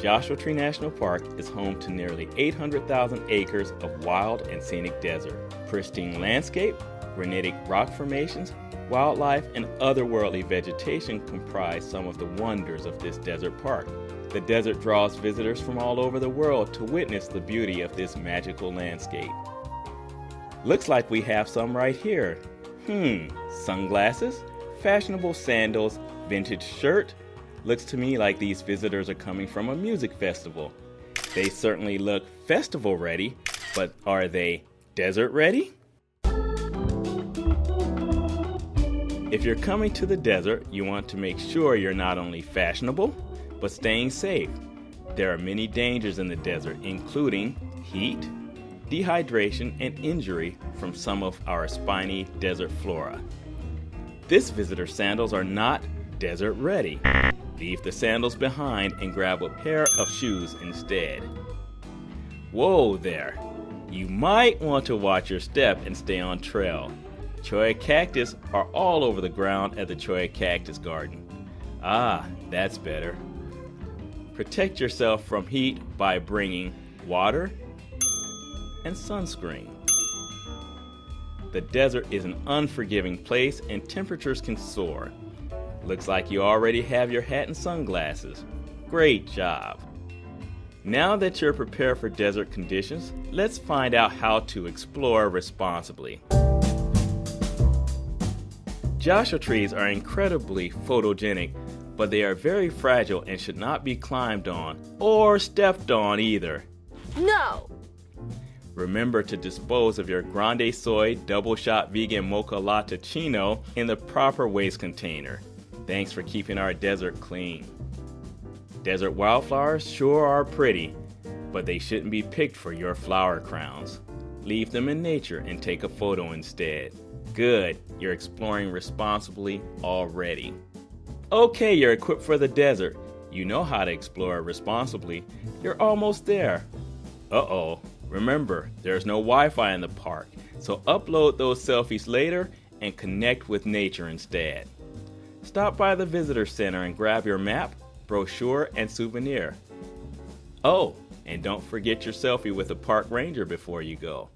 Joshua Tree National Park is home to nearly 800,000 acres of wild and scenic desert. Pristine landscape, granitic rock formations, wildlife, and otherworldly vegetation comprise some of the wonders of this desert park. The desert draws visitors from all over the world to witness the beauty of this magical landscape. Looks like we have some right here. Sunglasses, fashionable sandals, vintage shirt. Looks to me like these visitors are coming from a music festival. They certainly look festival ready, but are they desert ready? If you're coming to the desert, you want to make sure you're not only fashionable, but staying safe. There are many dangers in the desert, including heat, dehydration, and injury from some of our spiny desert flora. This visitor's sandals are not desert ready. Leave the sandals behind and grab a pair of shoes instead. Whoa there! You might want to watch your step and stay on trail. Cholla cactus are all over the ground at the Cholla Cactus Garden. Ah, that's better. Protect yourself from heat by bringing water and sunscreen. The desert is an unforgiving place and temperatures can soar. Looks like you already have your hat and sunglasses. Great job. Now that you're prepared for desert conditions, let's find out how to explore responsibly. Joshua trees are incredibly photogenic, but they are very fragile and should not be climbed on or stepped on either. No! Remember to dispose of your Grande Soy Double Shot Vegan Mocha Latte Chino in the proper waste container. Thanks for keeping our desert clean. Desert wildflowers sure are pretty, but they shouldn't be picked for your flower crowns. Leave them in nature and take a photo instead. Good, you're exploring responsibly already. Okay, you're equipped for the desert. You know how to explore responsibly. You're almost there. Uh-oh, remember, there's no Wi-Fi in the park, so upload those selfies later and connect with nature instead. Stop by the visitor center and grab your map, brochure, and souvenir. Oh, and don't forget your selfie with a park ranger before you go.